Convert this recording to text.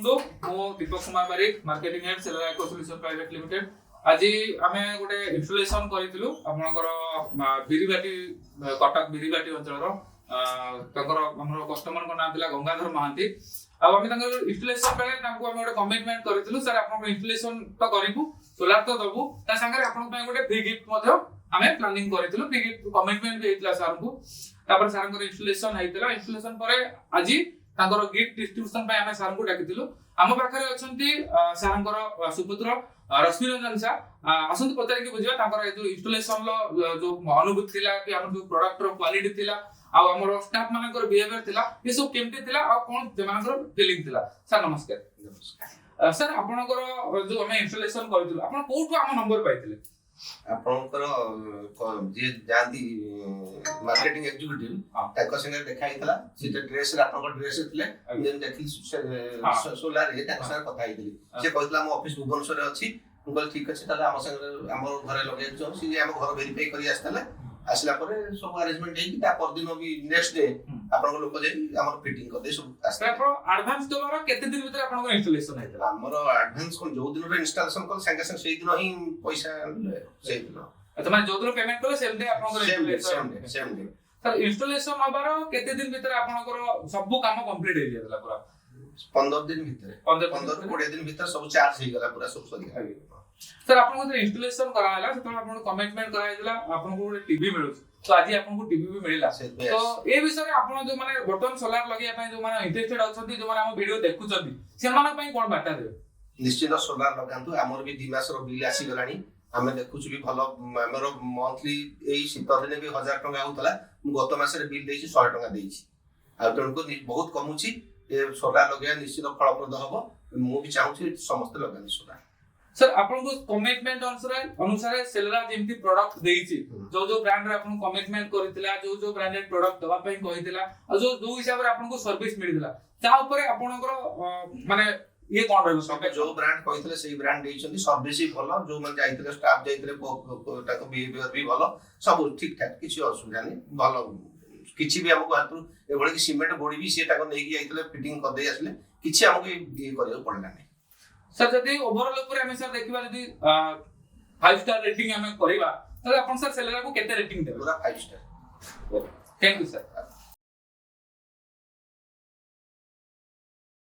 बंधु मो Deepak Kumar Barik marketing head Seller Eco Solution Private Limited आज आमे गोटे इंस्टॉलेशन करितलु आपनकर बिरिबाटी कटक बिरिबाटी अंचल हमर कस्टमर को नाम दिला गंगाधर महांती अब आमे तंगर इंस्टॉलेशन बेले तांको आमे गोटे कमिटमेंट करितलु सर आपन इंस्टॉलेशन तो करिबु सोलार तो दबु ता संगे आपन पय गोटे फ्री गिफ्ट मध्य आमे प्लानिंग करितलु फ्री गिफ्ट कमिटमेंट भी हेतला सर को तापर सर को इंस्टॉलेशन हेतला इंस्टॉलेशन परे आज तांकर गिफ्ट डिस्ट्रीब्यूशन पे आमे सर को डाकितिलु आम पाखरे अछंती सर सुपुत्र रश्मि रंजन सा असंत पचार की बुझिबा तांकर जो इंस्टॉलेशन लो जो अनुभूति थिला कि हमर जो प्रोडक्ट रो क्वालिटी थिला आ हमर स्टाफ मानकर बिहेवियर थिला ये सब केमती थिला आ कोन जमानकर फीलिंग थिला सर नमस्कार सर आपनकर जो हमें इंस्टॉलेशन करथिलु आपन कोठु हम नंबर पाइथिले आपनकर जे जांदी मार्केटिंग एग्जीक्यूटिव ताको संगे देखाइतला से ड्रेस रे आपनकर ड्रेस थिले जेन देखि सोलार रे ताको संगे कथा आइतली से कहतला हम ऑफिस भुवनेश्वर रे अछि मुगल ठीक अछि ताले हम संगे हमर घरे लगे छ से हम घर वेरीफाई करी आस्तले आसला परे सब अरेंजमेंट हेकि ता पर दिन भी नेक्स्ट डे आपन लोक जे हमर फिटिंग कर दे सब आस्ते आपन एडवांस देबार केते दिन भीतर आपन इंस्टॉलेशन हेतला हमर एडवांस कोन जो दिन रे इंस्टॉलेशन कर संगे संगे सेही दिन ही पैसा सेही दिन त माने जो दिन पेमेंट करे सेम डे आपन installation same day sir installation हबार केते दिन भीतर आपन सब काम कंप्लीट हे गेला पूरा 15 दिन भीतर 15 20 दिन भीतर सब चार्ज हे गेला पूरा सब सरी सर आपन को इंस्टॉलेशन कराला तो आपन कमिटमेंट कराइला आपन को टीवी मिलु तो आज आपन को टीवी भी मिलला तो ए विषय रे आपन जो माने बटन सोलार लगे पय जो माने इंटरेस्टेड अछंती जो माने हम वीडियो देखुचंती से माने पय कोन बाटा देबे निश्चित सोलार लगांतु हमर भी 2 मास रो बिल आसी गलानी हमें देखुछु भी भलो हमर मंथली एई शीत दिने भी 1000 टका होतला गत मास रे बिल देछि 100 टका देछि आ तनको बहुत कमुछि ए सोलार लगे निश्चित फलप्रद हबो मु भी चाहूछि समस्त लगानी सोलार सर आपन को कमिटमेंट अनुसार सेलरा जेमती प्रोडक्ट देइछि जो ब्रांड रे आपन कमिटमेंट करितला जो ब्रांडेड प्रोडक्ट दवा पई कहितला और जो हिसाब रे आपन को सर्विस मिलितला ता ऊपर आपनकर माने ये कोन रहबो सब जो ब्रांड कहितले सेही ब्रांड देइछन्ती सर्विस भी भलो जो मन जाइतले स्टाफ जाइतले ताको बिहेवियर भी भलो सब ठीक ठाक किछि असुविधा नै भलो किछि भी हमको हातु एबळे कि सीमेंट बोडी भी से ताको नेकी जाइतले फिटिंग कर देई आसले किछि हमको ये करियो पड़ला नै सर जदी ओवरऑल ऊपर हमें सर देखिबा जदी 5 स्टार रेटिंग हमें करबा तले अपन सर सेलर को केते रेटिंग देबे पूरा 5 स्टार थैंक यू सर।